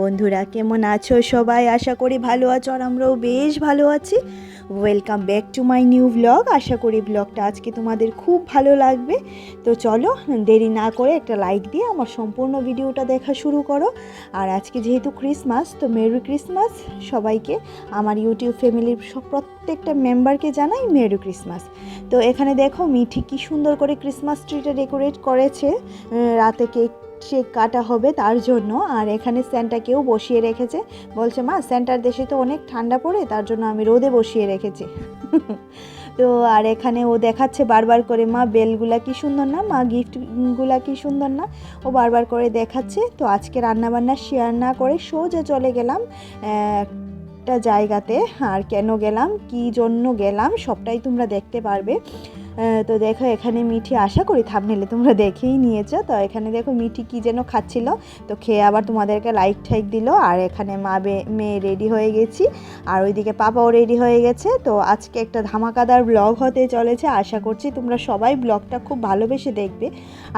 বন্ধুরা, কেমন আছো সবাই? আশা করি ভালো আছো আর আমরাও বেশ ভালো আছি। Welcome back to my new blog. আশা করি ব্লগটা আজকে তোমাদের খুব ভালো লাগবে। তো চলো দেরি না করে একটা লাইক দিয়ে আমার সম্পূর্ণ ভিডিওটা দেখা শুরু করো। আর আজকে যেহেতু ক্রিসমাস, তো মেরি ক্রিসমাস সবাইকে, আমার ইউটিউব ফ্যামিলির প্রত্যেকটা মেম্বারকে জানাই মেরি ক্রিসমাস। তো এখানে দেখো মিঠি কি সুন্দর করে ক্রিসমাস ট্রিটা ডেকোরেট করেছে, রাতে কেক কাটা হবে তার জন্য। আর এখানে স্যান্টাকেও বসিয়ে রেখেছে, বলছে মা স্যান্টার দেশে তো অনেক ঠান্ডা পড়ে, তার জন্য আমি রোদে বসিয়ে রেখেছি। তো আর এখানে ও দেখাচ্ছে বারবার করে, মা বেলগুলা কি সুন্দর না, মা গিফটগুলা কি সুন্দর না, ও বারবার করে দেখাচ্ছে। তো আজকে রান্নাবান্না শেয়ার না করে সোজা চলে গেলাম একটা জায়গাতে। আর কেন গেলাম, কি জন্য গেলাম, সবটাই তোমরা দেখতে পারবে। তো দেখো এখানে মিঠি, আশা করি থাম্বনেলে তোমরা দেখেই নিয়েছো। তো এখানে দেখো মিঠি কি যেন খাচ্ছিল, তো খেয়ে আবার তোমাদেরকে লাইক ঠাইক দিল। আর এখানে মা মেয়ে রেডি হয়ে গেছি, আর ওইদিকে পাপাও রেডি হয়ে গেছে। তো আজকে একটা ধামাকাদার ব্লগ হতে চলেছে। আশা করছি তোমরা সবাই ব্লগটা খুব ভালোবেসে দেখবে।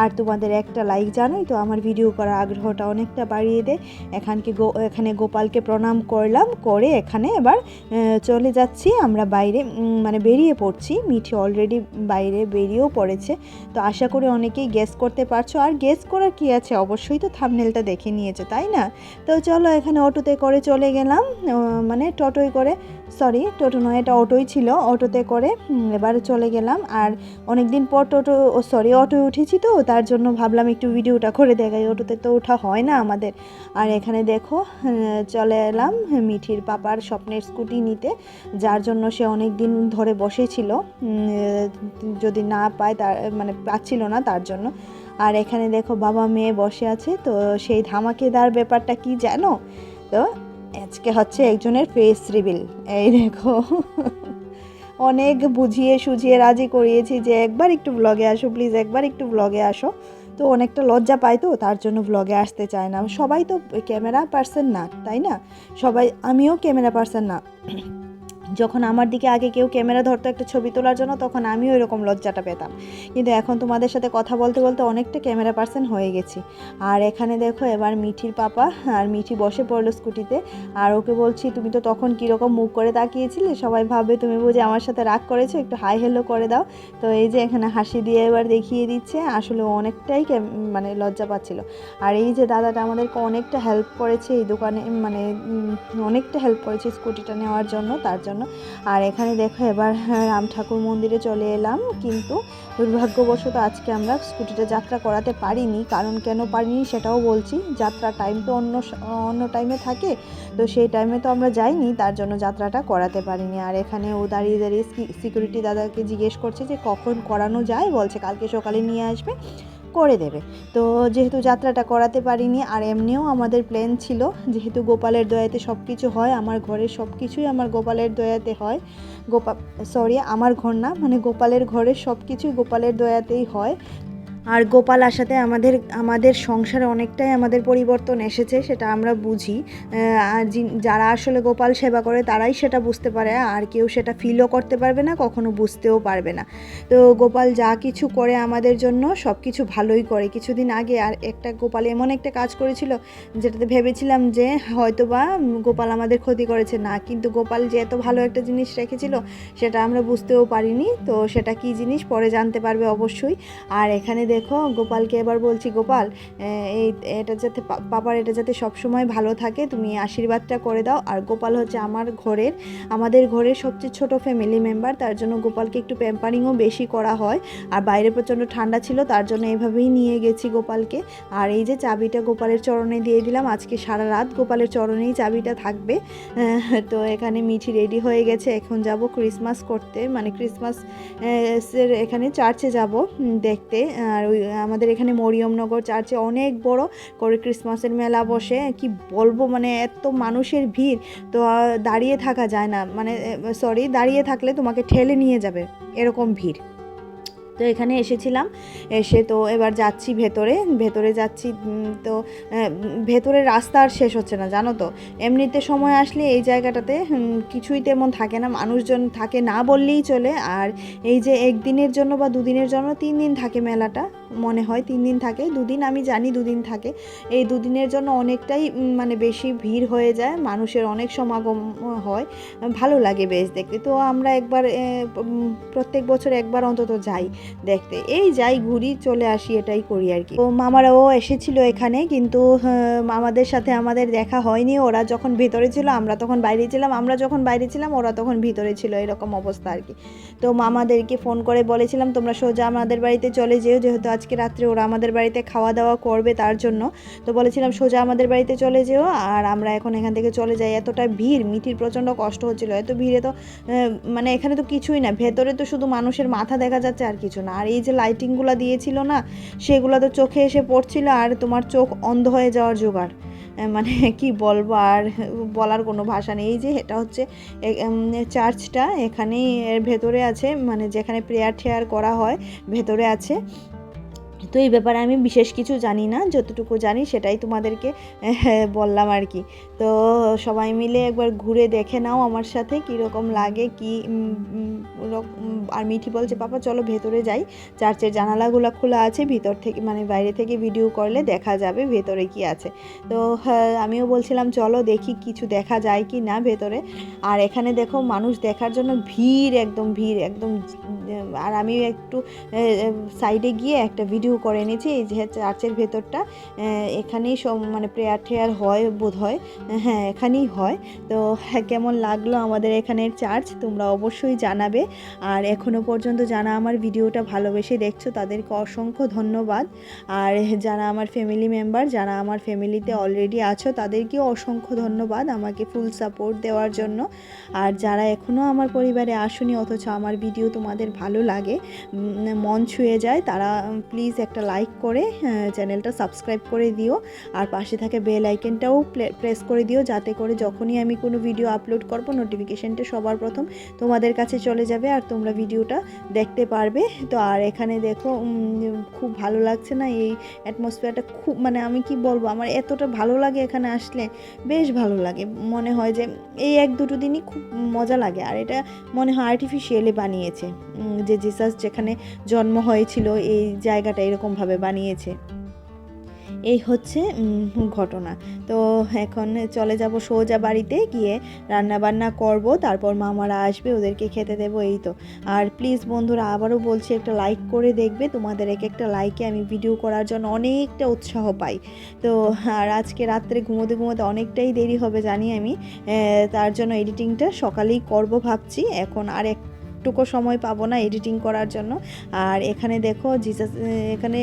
আর তোমাদের একটা লাইক জানোই তো আমার ভিডিও করার আগ্রহটা অনেকটা বাড়িয়ে দেয়। এখানে গোপালকে প্রণাম করলাম, করে এখানে এবার চলে যাচ্ছি আমরা বাইরে, মানে বেরিয়ে পড়ছি। মিঠি অলরেডি বাইরে বেরিয়েও পড়েছে। তো আশা করি অনেকেই গেস করতে পারছো, আর গেস করার কি আছে, অবশ্যই তো থাম্বনেলটা দেখে নিয়েছো, তাই না? তো চলো এখানে অটোতে করে চলে গেলাম, মানে টোটোয় করে, সরি টোটো নয়, এটা অটোই ছিল, অটোতে করে এবার চলে গেলাম। আর অনেক দিন পর অটোয় উঠেছি, তো তার জন্য ভাবলাম একটু ভিডিওটা করে দেখাই, অটোতে তো ওঠা হয় না আমাদের। আর এখানে দেখো চলে এলাম মিঠির পাপার স্বপ্নের স্কুটি নিতে, যার জন্য সে অনেক দিন ধরে বসেছিল, যদি না পায় তার, মানে পাচ্ছিল না তার জন্য। আর এখানে দেখো বাবা মেয়ে বসে আছে। তো সেই ধামাকেদার ব্যাপারটা কি জানো? তো আজকে হচ্ছে একজনের ফেস রিভিল। এই দেখো, অনেক বুঝিয়ে সুঝিয়ে রাজি করিয়েছি যে একবার একটু ব্লগে আসো প্লিজ, একবার একটু ব্লগে আসো। তো অনেকটা লজ্জা পায়, তো তার জন্য ব্লগে আসতে চায় না। সবাই তো ক্যামেরা পার্সন না, তাই না? আমিও ক্যামেরা পার্সন না। যখন আমার দিকে আগে কেউ ক্যামেরা ধরতো একটা ছবি তোলার জন্য, তখন আমিও এরকম লজ্জাটা পেতাম। কিন্তু এখন তোমাদের সাথে কথা বলতে বলতে অনেকটা ক্যামেরা পার্সন হয়ে গেছি। আর এখানে দেখো এবার মিঠির পাপা, আর মিঠি বসে পড়লো স্কুটিতে। আর ওকে বলছি, তুমি তো তখন কীরকম মুখ করে তাকিয়েছিলে, সবাই ভাববে তুমি বুঝে আমার সাথে রাগ করেছো, একটু হাই হ্যালো করে দাও। তো এই যে এখানে হাসি দিয়ে এবার দেখিয়ে দিচ্ছে, আসলে অনেকটাই মানে লজ্জা পাচ্ছিল। আর এই যে দাদাটা আমাদেরকে অনেকটা হেল্প করেছে এই দোকানে, মানে অনেকটা হেল্প করেছে স্কুটিটা নেওয়ার জন্য, তার জন্য। আর এখানে দেখো এবার রাম ঠাকুর মন্দিরে চলে এলাম, কিন্তু দুর্ভাগ্যবশত আজকে আমরা স্কুটিটা যাত্রা করাতে পারিনি। কারণ কেন পারিনি সেটাও বলছি। যাত্রার টাইম তো অন্য টাইমে থাকে, তো সেই টাইমে তো আমরা যাইনি, তার জন্য যাত্রাটা করাতে পারিনি। আর এখানে ও দাঁড়িয়ে দাঁড়িয়ে সিকিউরিটি দাদাকে জিজ্ঞেস করছে যে কখন করানো যায়, বলছে কালকে সকালে নিয়ে আসবে, করে দেবে। তো যেহেতু যাত্রাটা করাতে পারিনি, আর এমনিও আমাদের প্ল্যান ছিল, যেহেতু গোপালের দয়াতে সব কিছু হয়, আমার ঘরের সব কিছুই আমার গোপালের দয়াতে হয়। আমার ঘর না, মানে গোপালের ঘরের সব কিছুই গোপালের দয়াতেই হয়। আর গোপাল আসাতে আমাদের সংসারে অনেকটাই আমাদের পরিবর্তন এসেছে, সেটা আমরা বুঝি। আর যারা আসলে গোপাল সেবা করে তারাই সেটা বুঝতে পারে, আর কেউ সেটা ফিলও করতে পারবে না, কখনো বুঝতেও পারবে না। তো গোপাল যা কিছু করে আমাদের জন্য সব কিছু ভালোই করে। কিছুদিন আগে আর একটা গোপাল এমন একটা কাজ করেছিল, যেটাতে ভেবেছিলাম যে হয়তো বা গোপাল আমাদের ক্ষতি করেছে, না, কিন্তু গোপাল যে এত ভালো একটা জিনিস রেখেছিল সেটা আমরা বুঝতেও পারিনি। তো সেটা কি জিনিস পরে জানতে পারবে অবশ্যই। আর এখানে দেখো গোপালকে এবার বলছি, গোপাল এটা যাতে পাপার এটা যাতে সবসময় ভালো থাকে, তুমি আশীর্বাদটা করে দাও। আর গোপাল হচ্ছে আমাদের ঘরের সবচেয়ে ছোট ফ্যামিলি মেম্বার, তার জন্য গোপালকে একটু প্যাম্পারিংও বেশি করা হয়। আর বাইরে প্রচণ্ড ঠান্ডা ছিল, তার জন্য এভাবেই নিয়ে গেছি গোপালকে। আর এই যে চাবিটা গোপালের চরণে দিয়ে দিলাম, আজকে সারা রাত গোপালের চরণেই চাবিটা থাকবে। তো এখানে মিঠি রেডি হয়ে গেছে, এখন যাব ক্রিসমাস করতে, মানে ক্রিসমাস এখানে চার্চে যাব দেখতে। আর আমাদের এখানে মরিয়মনগর চার্চে অনেক বড় করে ক্রিসমাসের মেলা বসে, কি বলবো, মানে এত মানুষের ভিড়, তো দাঁড়িয়ে থাকা যায় না, মানে দাঁড়িয়ে থাকলে তোমাকে ঠেলে নিয়ে যাবে, এরকম ভিড়। তো এখানে এসেছিলাম, এসে তো এবার যাচ্ছি ভেতরে যাচ্ছি। তো ভেতরের রাস্তা আর শেষ হচ্ছে না, জানো তো। এমনিতে সময় আসলে এই জায়গাটাতে কিছুই তেমন থাকে না, মানুষজন থাকে না বললেই চলে। আর এই যে একদিনের জন্য বা দুদিনের জন্য 3 দিন থাকে মেলাটা, মনে হয় 3 দিন থাকে, 2 দিন আমি জানি 2 দিন থাকে। এই 2 দিনের জন্য অনেকটাই মানে বেশি ভিড় হয়ে যায়, মানুষের অনেক সমাগম হয়, ভালো লাগে বেশ দেখতে। তো আমরা একবার প্রত্যেক বছর একবার অন্তত যাই দেখতে, এই যাই ঘুরি চলে আসি, এটাই করি আর কি। তো মামারাও এসেছিল এখানে, কিন্তু আমাদের সাথে আমাদের দেখা হয়নি। ওরা যখন ভেতরে ছিল আমরা তখন বাইরে ছিলাম, আমরা যখন বাইরে ছিলাম ওরা তখন ভিতরে ছিল, এরকম অবস্থা আর কি। তো মামাদেরকে ফোন করে বলেছিলাম তোমরা সোজা আমাদের বাড়িতে চলে যেও, যেহেতু আজকে রাত্রে ওরা আমাদের বাড়িতে খাওয়া দাওয়া করবে তার জন্য। তো বলেছিলাম সোজা আমাদের বাড়িতে চলে যেও, আর আমরা এখন এখান থেকে চলে যাই। এতটা ভিড়, মিঠির প্রচণ্ড কষ্ট হচ্ছিল, এত ভিড়ে তো মানে এখানে তো কিছুই না, ভেতরে তো শুধু মানুষের মাথা দেখা যাচ্ছে আর কিছু না। আর এই যে লাইটিংগুলো দিয়েছিল না, সেগুলো তো চোখে এসে পড়ছিল, আর তোমার চোখ অন্ধ হয়ে যাওয়ার জোগাড়। মানে কি বলবো, আর বলার কোনো ভাষা নেই। এই যে এটা হচ্ছে চার্চটা, এখানেই এর ভেতরে আছে, মানে যেখানে প্রেয়ার টেয়ার করা হয় ভেতরে আছে। তো এই ব্যাপারে আমি বিশেষ কিছু জানি না, যতটুকু জানি সেটাই তোমাদেরকে বললাম আর কি। তো সবাই মিলে একবার ঘুরে দেখে নাও আমার সাথে কীরকম লাগে কি। আর মিঠি বলছে পাপা চলো ভেতরে যাই, চার্চের জানালাগুলো খোলা আছে, ভিতর থেকে মানে বাইরে থেকে ভিডিও করলে দেখা যাবে ভেতরে কি আছে। তো আমিও বলছিলাম চলো দেখি কিছু দেখা যায় কি না ভেতরে। আর এখানে দেখো মানুষ দেখার জন্য ভিড়, একদম ভিড় একদম। আর আমি একটু সাইডে গিয়ে একটা ভিডিও করে নিয়েছি। এই যে চার্চের ভেতরটা, এখানেই সব মানে প্রেয়ার টেয়ার হয় বোধ হয়, হ্যাঁ এখানেই হয়। তো কেমন লাগলো আমাদের এখানের চার্চ তোমরা অবশ্যই জানাবে। আর এখনও পর্যন্ত যারা আমার ভিডিওটা ভালোবেসে দেখছো তাদেরকে অসংখ্য ধন্যবাদ। আর যারা আমার ফ্যামিলি মেম্বার, যারা আমার ফ্যামিলিতে অলরেডি আছো তাদেরকেও অসংখ্য ধন্যবাদ আমাকে ফুল সাপোর্ট দেওয়ার জন্য। আর যারা এখনও আমার পরিবারে আসেনি অথচ আমার ভিডিও তোমাদের ভালো লাগে, মন ছুঁয়ে যায়, তারা প্লিজ একটা লাইক করে চ্যানেলটা সাবস্ক্রাইব করে দিও। আর পাশে থাকে বেল আইকনটাও প্রেস করে দিও, যাতে করে যখনই আমি কোনো ভিডিও আপলোড করব নোটিফিকেশনটা সবার প্রথম তোমাদের কাছে চলে যাবে আর তোমরা ভিডিওটা দেখতে পারবে। তো আর এখানে দেখো খুব ভালো লাগছে না, এই অ্যাটমসফিয়ারটা খুব, মানে আমি কি বলবো, আমার এতটা ভালো লাগে এখানে আসলে, বেশ ভালো লাগে। মনে হয় যে এই 1-2 দিনই খুব মজা লাগে। আর এটা মনে হয় আর্টিফিশিয়ালি বানিয়েছে, যে জিসাস যেখানে জন্ম হয়েছিল এই জায়গাটা এরকমভাবে বানিয়েছে। এই হচ্ছে ঘটনা। তো এখন চলে যাব সোজা বাড়িতে, গিয়ে রান্না বান্না করব, তারপর মামারা আসবে ওদেরকে খেতে দেবো, এই তো। আর প্লিজ বন্ধুরা আবারও বলছি একটা লাইক করে দেখবে, তোমাদের একটা লাইকে আমি ভিডিও করার জন্য অনেকটা উৎসাহ পাই। তো আর আজকে রাত্রে ঘুমোতে অনেকটাই দেরি হবে জানি আমি, তার জন্য এডিটিংটা সকালেই করব ভাবছি, এখন আর একটুকু সময় পাবো না এডিটিং করার জন্য। আর এখানে দেখো জিসাস এখানে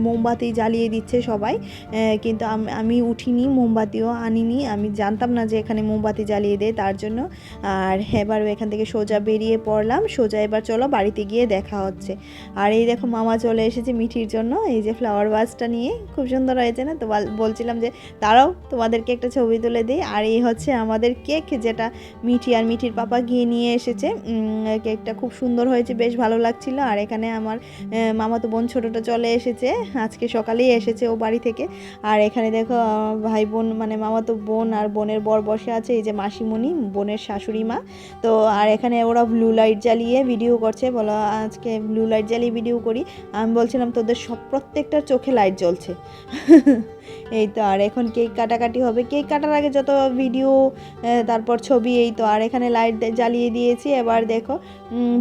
মোমবাতি জ্বালিয়ে দিচ্ছে সবাই, কিন্তু আমি উঠিনি, মোমবাতিও আনিনি, আমি জানতাম না যে এখানে মোমবাতি জ্বালিয়ে দেয় তার জন্য। আর এবার এখান থেকে সোজা বেরিয়ে পড়লাম, সোজা এবার চলো বাড়িতে গিয়ে দেখা হচ্ছে। আর এই দেখো মামা চলে এসেছে মিঠির জন্য, এই যে ফ্লাওয়ার ভাসটা নিয়ে, খুব সুন্দর হয়েছে না? তো বলছিলাম যে দাঁড়াও তোমাদেরকে একটা ছবি তুলে দিই। আর এই হচ্ছে আমাদের কেক, যেটা মিঠি আর মিঠির পাপা গিয়ে নিয়ে এসেছে। কেকটা খুব সুন্দর হয়েছে, বেশ ভালো লাগছিল। আর এখানে আমার মামাতো বোন ছোটোটা চলে এসেছে, আজকে সকালেই এসেছে ও বাড়ি থেকে। আর এখানে দেখো ভাই বোন মানে মামাতো বোন আর বোনের বর বসে আছে, এই যে মাসিমণি বোনের শাশুড়ি মা। তো আর এখানে ওরা ব্লু লাইট জ্বালিয়ে ভিডিও করছে, বলো আজকে ব্লু লাইট জ্বালিয়ে ভিডিও করি। আমি বলছিলাম তোদের প্রত্যেকটার চোখে লাইট জ্বলছে। এই তো। আর এখন কেক কাটাকাটি হবে, কেক কাটার আগে যত ভিডিও তারপর ছবি, এই তো। আর এখানে লাইট জ্বালিয়ে দিয়েছি। এবার দেখো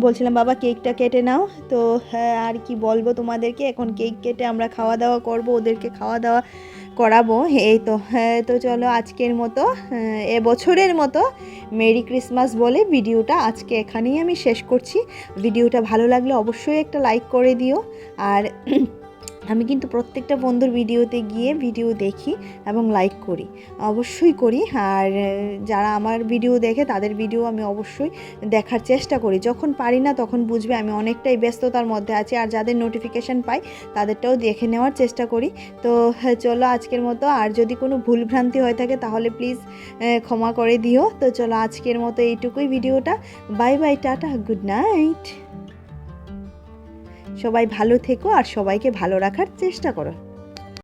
বলছিলাম বাবা কেকটা কেটে নাও। তো হ্যাঁ আর কি বলবো তোমাদেরকে, এখন কেক কেটে আমরা খাওয়া দাওয়া করব, ওদেরকে খাওয়া দাওয়া করাবো, এই তো। হ্যাঁ তো চলো আজকের মতো এবছরের মতো মেরি ক্রিসমাস বলে ভিডিওটা আজকে এখানেই আমি শেষ করছি। ভিডিওটা ভালো লাগলে অবশ্যই একটা লাইক করে দিও। আর আমি কিন্তু প্রত্যেকটা বন্ধুর ভিডিওতে গিয়ে ভিডিও দেখি এবং লাইক করি, অবশ্যই করি। আর যারা আমার ভিডিও দেখে তাদের ভিডিও আমি অবশ্যই দেখার চেষ্টা করি, যখন পারি না তখন বুঝবে আমি অনেকটাই ব্যস্ততার মধ্যে আছি। আর যাদের নোটিফিকেশান পাই তাদেরটাও দেখে নেওয়ার চেষ্টা করি। তো চলো আজকের মতো, আর যদি কোনো ভুলভ্রান্তি হয়ে থাকে তাহলে প্লিজ ক্ষমা করে দিও। তো চলো আজকের মতো এইটুকুই ভিডিওটা, bye bye, tata, good night. সবাই ভালো থেকো আর সবাইকে ভালো রাখার চেষ্টা করো।